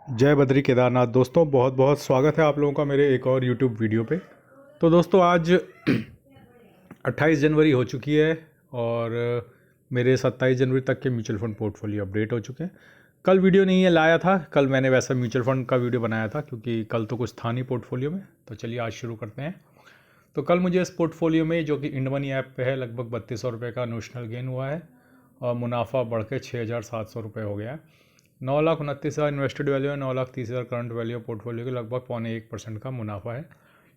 जय बद्री केदारनाथ। दोस्तों बहुत बहुत स्वागत है आप लोगों का मेरे एक और यूट्यूब वीडियो पे। तो दोस्तों आज 28 जनवरी हो चुकी है और मेरे 27 जनवरी तक के म्यूचुअल फंड पोर्टफोलियो अपडेट हो चुके हैं। कल वीडियो नहीं है लाया था, कल मैंने वैसा म्यूचुअल फंड का वीडियो बनाया था क्योंकि कल तो कुछ था नहीं पोर्टफोलियो में। तो चलिए आज शुरू करते हैं। तो कल मुझे इस पोर्टफोलियो में जो कि इंड मनी ऐप पे है लगभग 3200 रुपये का नोशनल गेन हुआ है और मुनाफा बढ़ के 6700 रुपये हो गया है। 9,29,000 इन्वेस्टेड वैल्यू है, 9,30,000 करंट वैल्यू पोर्टफोलियो के लगभग 0.1% का मुनाफा है।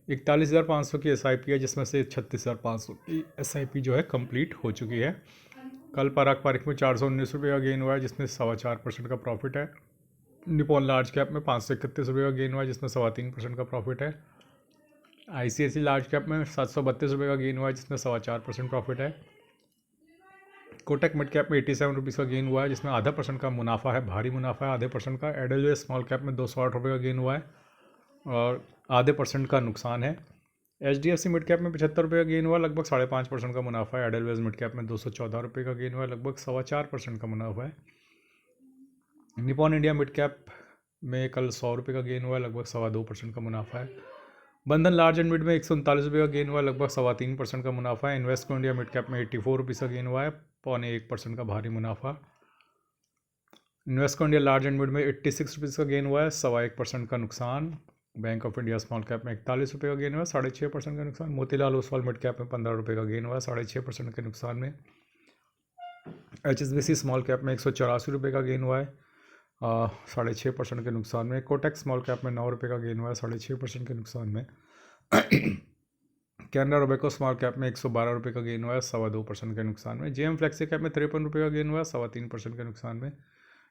41,500 की SIP है जिसमें से 36,500 की SIP जो है कंप्लीट हो चुकी है। कल पारंपरिक में 419 रुपये का गेन हुआ है जिसमें 4.25% का प्रॉफिट है। निपॉन लार्ज कैप में 531 रुपये का गेन हुआ है जिसमें 3.25% का प्रॉफिट है। ICICI लार्ज कैप में 732 रुपये का गेन हुआ है जिसमें 4.25% प्रॉफिट है। कोटक मिड कैप में 87 रुपीज़ का गेन हुआ है जिसमें आधा % का मुनाफा है, भारी मुनाफा है आधे % का। एडलवेज स्मॉल कैप में 208 रुपये का गेन हुआ है और आधे % का नुकसान है। HDFC मिड कैप में 75 रुपये का गेन हुआ, लगभग 5.5% का मुनाफा है। एडलवेज मिड कैप में 214 रुपये का गेन हुआ है, लगभग 4.25% का मुनाफा है। निपॉन इंडिया मिड कैप में कल 100 रुपये का गेन हुआ है, लगभग 2.25% का मुनाफा है। बंधन लार्ज एंड मिड में 139 रुपये का गेन हुआ है, लगभग 3.25% का मुनाफा है। इन्वेस्टको इंडिया मिड कैप में 84 रुपीज़ का गेन हुआ है, 0.1% का भारी मुनाफा। इन्वेस्टको इंडिया लार्ज एंड मिड में 86 रुपीज़ का गेन हुआ है, 1.25% का नुकसान। Bank of India small cap में 41 रुपये का गेन हुआ है, 6.5% का नुकसान। मोतीलाल ओसवाल मिड कैप में 15 रुपये का गेन हुआ है, 6.5% के नुकसान में। HSBC स्मॉल कैप में 184 रुपये का गेन हुआ है, 6.5% के नुकसान में। कोटक स्मॉल कैप में 9 रुपये का गेन हुआ है, 6.5% के नुकसान में। कैनरा रोबेको स्मॉल कैप में 112 रुपये का गेन हुआ है, 2.25% के नुकसान में। JM फ्लेक्सी कैप में 53 रुपये का गेन हुआ है, 3.25% के नुकसान में।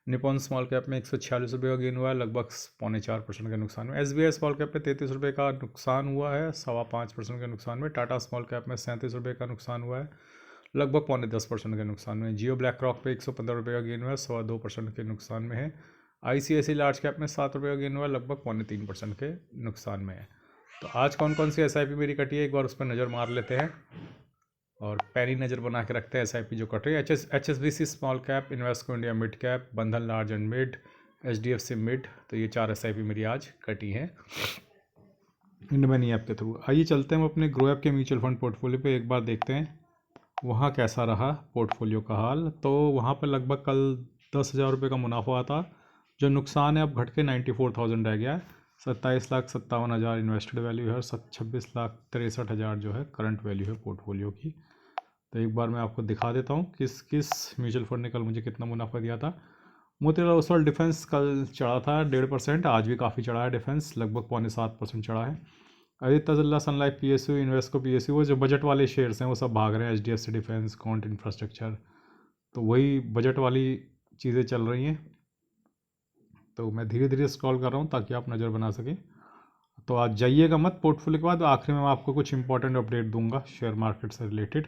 निपॉन स्मॉल कैप में 146 रुपये का गेन हुआ है, लगभग 0.4% के नुकसान में। SBI स्मॉल कैप में 33 रुपये का नुकसान हुआ है, 5.25% के नुकसान में। टाटा स्मॉल कैप में 37 रुपये का नुकसान हुआ है, लगभग 0.10% के नुकसान में। जियो ब्लैक रॉक पे 115 रुपये का गेन हुआ है, 2.25% के नुकसान में है। ICICI लार्ज कैप में 7 रुपये का गेन हुआ है, लगभग 0.3% के नुकसान में है। तो आज कौन कौन सी SIP मेरी कटी है एक बार उस पर नज़र मार लेते हैं और पैनी नज़र बना के रखते हैं SIP जो कट रही है। HSBC small cap, Invesco India mid cap, Bandhan large and mid, HDFC mid. तो ये 4 SIP मेरी आज कटी हैं इंड मनी ऐप के थ्रू। आइए चलते हैं हम अपने ग्रो ऐप के म्यूचुअल फंड पोर्टफोलियो पे, एक बार देखते हैं वहाँ कैसा रहा पोर्टफोलियो का हाल। तो वहाँ पर लगभग कल 10,000 रुपये का मुनाफा आता, जो नुकसान है अब घट के 94,000 रह गया है। 27,57,000 इन्वेस्टेड वैल्यू है और 26,63,000 जो है करंट वैल्यू है पोर्टफोलियो की। तो एक बार मैं आपको दिखा देता हूँ किस किस म्यूचुअल फंड ने कल मुझे कितना मुनाफा दिया था। मोतीलाल ओसवाल डिफेंस कल चढ़ा था 1.5%, आज भी काफ़ी चढ़ा है डिफेंस, लगभग 0.7% चढ़ा है। आदित्य बिरला सन लाइफ PSU, इन्वेस्को PSU, वो जो बजट वाले शेयर्स हैं वो सब भाग रहे हैं। HDFC डिफेंस, कॉन्ट इंफ्रास्ट्रक्चर, तो वही बजट वाली चीज़ें चल रही हैं। तो मैं धीरे धीरे स्क्रॉल कर रहा हूँ ताकि आप नज़र बना सकें। तो आज जाइएगा मत पोर्टफोलियो के बाद, आखिर में मैं आपको कुछ इंपॉर्टेंट अपडेट दूंगा शेयर मार्केट से रिलेटेड,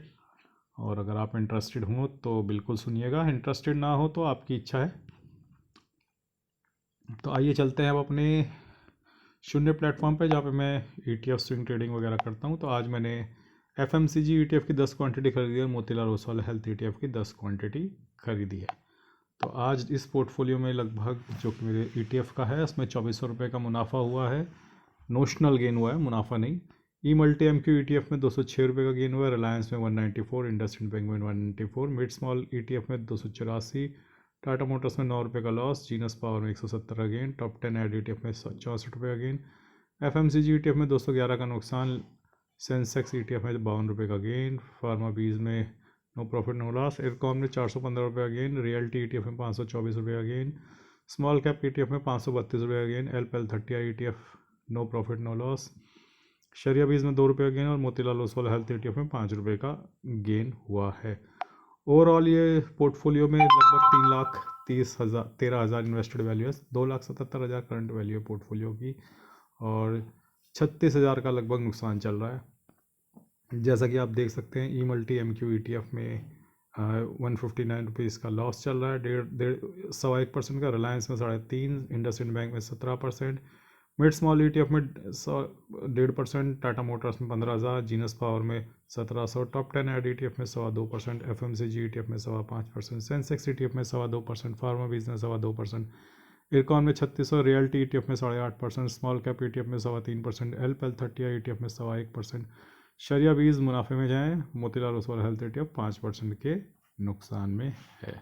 और अगर आप इंटरेस्टेड हो तो बिल्कुल सुनिएगा, इंटरेस्टेड ना हो तो आपकी इच्छा है। तो आइए चलते हैं अब अपने शून्य प्लेटफॉर्म पे जहाँ पे मैं ETF स्विंग ट्रेडिंग वगैरह करता हूँ। तो आज मैंने FMCG ETF की 10 क्वांटिटी खरीदी है, मोतीलाल ओसवाल हेल्थ ETF की 10 क्वांटिटी खरीदी है। तो आज इस पोर्टफोलियो में लगभग जो कि मेरे ETF का है उसमें 2400 रुपये का मुनाफा हुआ है, नोशनल गेन हुआ है, मुनाफा नहीं। E-मल्टी MQ ETF में 206 रुपये का गेन हुआ है, रिलायंस में 194, इंडसइंड बैंक में 194, मिड स्मॉल ETF में 284, टाटा मोटर्स में 9 रुपये का लॉस, जीनस पावर में 170 का गेन, टॉप 10 एड ETF में 64 रुपये का गेन, FMCG ETF में 211 का नुकसान, सेंसेक्स ETF में 52 रुपये का गेन, फार्मा बीज में नो प्रॉफिट नो लॉस, एयरकॉम में 415 रुपये का गेन, रियल्टी ETF में 524 रुपये का गेन, स्मॉल कैप ETF में 532 रुपये का gain, LPL30 ETF no profit no loss, शरिया बीज में 2 रुपये का गेन और मोतीलाल ओसवाल हेल्थ ETF में 5 रुपये का गेन हुआ है। ओवरऑल ये पोर्टफोलियो में लगभग 13,000 इन्वेस्टेड वैल्यू है, 2,77,000 करंट वैल्यू है पोर्टफोलियो की, और 36,000 का लगभग नुकसान चल रहा है। जैसा कि आप देख सकते हैं E-मल्टी MQ ETF में 159 रुपीज़ का लॉस चल रहा है, 1.5% का। रिलायंस में 3.5%, इंडसइंड बैंक में 17%, मिड स्मॉल ETF में 1.5%, टाटा मोटर्स में 15,000, जीनस पावर में 1700, टॉप 10 एड ETF में 2.25%, FMCG ETF में 5.25%, सेंसेक्स ETF में 2.25%, फार्मा बीज में 2.25%, इरकॉन में 3600, रियल्टी ETF में 8.5%, स्मॉल कैप ETF में 3.25%, LPL30 ETF में 1.25%। शरिया 20 मुनाफे में जाएँ, मोतीलाल ओसवाल हेल्थ ETF 5% के नुकसान में है।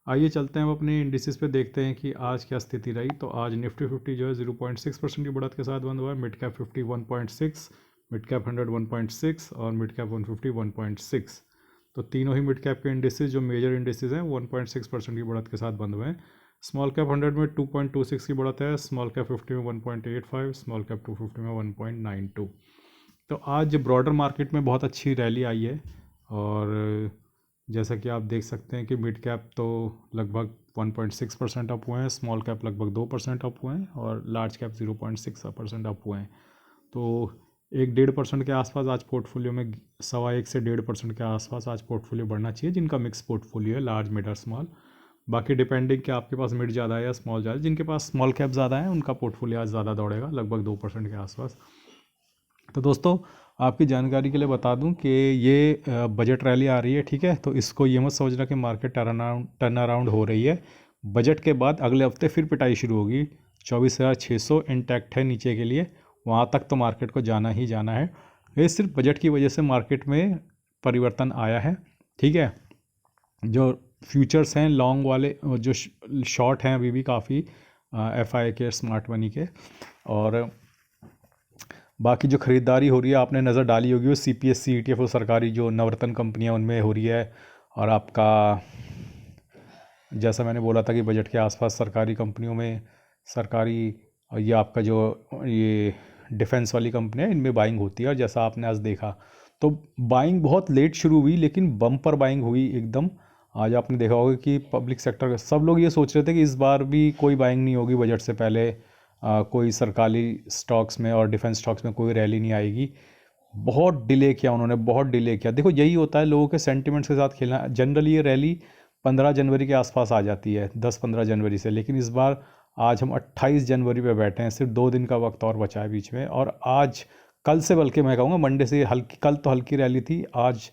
आइए चलते हैं अब अपने इंडिसेस पे, देखते हैं कि आज क्या स्थिति रही। तो आज निफ्टी 50 जो है 0.6% की बढ़त के साथ बंद हुआ है। मिड कैप 50 1.6, मिड कैप 100 1.6 और मिड कैप 150 1.6। तो तीनों ही मिड कैप के इंडिसेस जो मेजर इंडिसेस हैं 1.6% की बढ़त के साथ बंद हुए हैं। स्मॉल कैप 100 में 2.26 की बढ़त है, स्मॉल कैप 50 में 1.85, स्मॉल कैप 250 में 1.92। तो आज ब्रॉडर मार्केट में बहुत अच्छी रैली आई है और जैसा कि आप देख सकते हैं कि मिड कैप तो लगभग 1.6% अप हुए हैं, स्मॉल कैप लगभग 2% अप हुए हैं और लार्ज कैप 0.6% अप हुए हैं। तो 1-1.5% के आसपास आज पोर्टफोलियो में 1.25 से 1.5% के आसपास आज पोर्टफोलियो बढ़ना चाहिए, जिनका मिक्स पोर्टफोलियो है, लार्ज मिड और स्मॉल। बाकी डिपेंडिंग कि आपके पास मिड ज़्यादा है या स्मॉल ज़्यादा है, जिनके पास स्मॉल कैप ज़्यादा है उनका पोर्टफोलियो आज ज़्यादा दौड़ेगा, लगभग 2% के आसपास। तो दोस्तों आपकी जानकारी के लिए बता दूं कि ये बजट रैली आ रही है, ठीक है। तो इसको ये मत सोचना कि मार्केट टर्न अराउंड हो रही है। बजट के बाद अगले हफ्ते फिर पिटाई शुरू होगी। 24,600 इंटैक्ट है नीचे के लिए, वहाँ तक तो मार्केट को जाना ही जाना है। ये सिर्फ बजट की वजह से मार्केट में परिवर्तन आया है, ठीक है। जो फ्यूचर्स हैं लॉन्ग वाले, जो शॉर्ट हैं अभी भी काफ़ी FI के, स्मार्ट मनी के, और बाकी जो ख़रीदारी हो रही है आपने नज़र डाली होगी वो CPSE ETF और सरकारी जो नवरत्न कंपनियां उनमें हो रही है। और आपका जैसा मैंने बोला था कि बजट के आसपास सरकारी कंपनियों में, सरकारी, ये आपका जो ये डिफेंस वाली कंपनियां, इनमें बाइंग होती है। और जैसा आपने आज देखा तो बाइंग बहुत लेट शुरू हुई लेकिन बम्पर बाइंग हुई एकदम। आज आपने देखा होगा कि पब्लिक सेक्टर सब लोग ये सोच रहे थे कि इस बार भी कोई बाइंग नहीं होगी बजट से पहले, कोई सरकारी स्टॉक्स में और डिफेंस स्टॉक्स में कोई रैली नहीं आएगी। बहुत डिले किया उन्होंने, बहुत डिले किया। देखो यही होता है लोगों के सेंटिमेंट्स के साथ खेलना। जनरली ये रैली 15 जनवरी के आसपास आ जाती है, 10-15 जनवरी से, लेकिन इस बार आज हम 28 जनवरी पे बैठे हैं, सिर्फ 2 दिन का वक्त और बचा है बीच में। और आज कल से, बल्कि मैं कहूँगा मंडे से हल्की, कल तो हल्की रैली थी, आज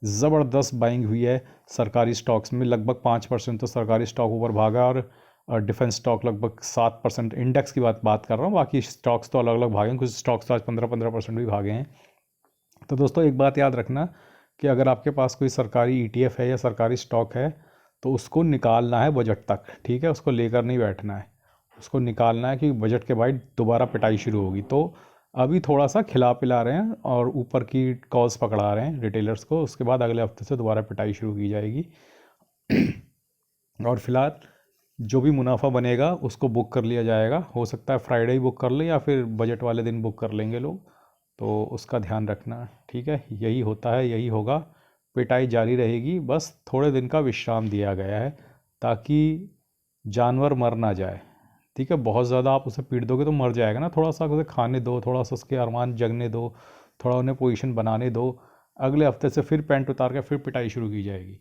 ज़बरदस्त बाइंग हुई है सरकारी स्टॉक्स में। लगभग 5% तो सरकारी स्टॉक ऊपर भागा और डिफेंस स्टॉक लगभग 7%। इंडेक्स की बात कर रहा हूँ, बाकी स्टॉक्स तो अलग अलग भागे हैं, कुछ स्टॉक्स तो आज 15% भी भागे हैं। तो दोस्तों एक बात याद रखना कि अगर आपके पास कोई सरकारी ETF है या सरकारी स्टॉक है तो उसको निकालना है बजट तक, ठीक है। उसको लेकर नहीं बैठना है, उसको निकालना है, क्योंकि बजट के बाद दोबारा पिटाई शुरू होगी। तो अभी थोड़ा सा खिला पिला रहे हैं और ऊपर की कॉल्स पकड़ा रहे हैं रिटेलर्स को, उसके बाद अगले हफ्ते से दोबारा पिटाई शुरू की जाएगी। और फिलहाल जो भी मुनाफा बनेगा उसको बुक कर लिया जाएगा। हो सकता है फ्राइडे ही बुक कर लें या फिर बजट वाले दिन बुक कर लेंगे लोग, तो उसका ध्यान रखना, ठीक है। यही होता है, यही होगा, पिटाई जारी रहेगी। बस थोड़े दिन का विश्राम दिया गया है ताकि जानवर मर ना जाए, ठीक है। बहुत ज़्यादा आप उसे पीट दोगे तो मर जाएगा ना, थोड़ा सा उसे खाने दो, थोड़ा सा उसके अरमान जगने दो, थोड़ा उन्हें पोजीशन बनाने दो। अगले हफ्ते से फिर पैंट उतार के फिर पिटाई शुरू की जाएगी।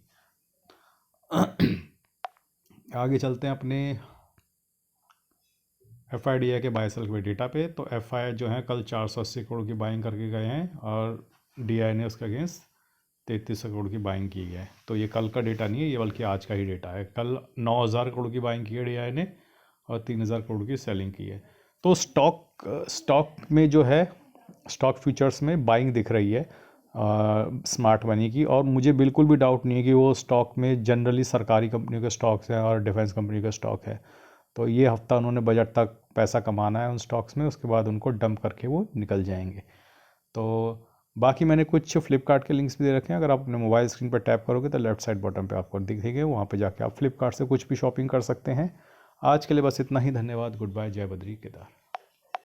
आगे चलते हैं अपने FIDI के बाय सेल के डेटा पे। तो FI जो है कल 480 करोड़ की बाइंग करके गए हैं और DI ने उसके अगेंस्ट 3300 करोड़ की बाइंग की है। तो ये कल का डेटा नहीं है, ये बल्कि आज का ही डेटा है। कल 9000 करोड़ की बाइंग की है DI ने और 3000 करोड़ की सेलिंग की है। तो स्टॉक में जो है, स्टॉक फ्यूचर्स में बाइंग दिख रही है स्मार्ट मनी की, और मुझे बिल्कुल भी डाउट नहीं है कि वो स्टॉक में जनरली सरकारी कंपनियों के स्टॉक्स हैं और डिफेंस कंपनी का स्टॉक है। तो ये हफ्ता उन्होंने बजट तक पैसा कमाना है उन स्टॉक्स में, उसके बाद उनको डंप करके वो निकल जाएंगे। तो बाकी मैंने कुछ फ्लिपकार्ट के लिंक्स भी दे रखे हैं, अगर आप अपने मोबाइल स्क्रीन पर टैप करोगे तो लेफ्ट साइड बॉटम पे आपको दिखेंगे, वहाँ पे जाके आप फ्लिपकार्ट से कुछ भी शॉपिंग कर सकते हैं। आज के लिए बस इतना ही, धन्यवाद, गुड बाय, जय बद्री केदार।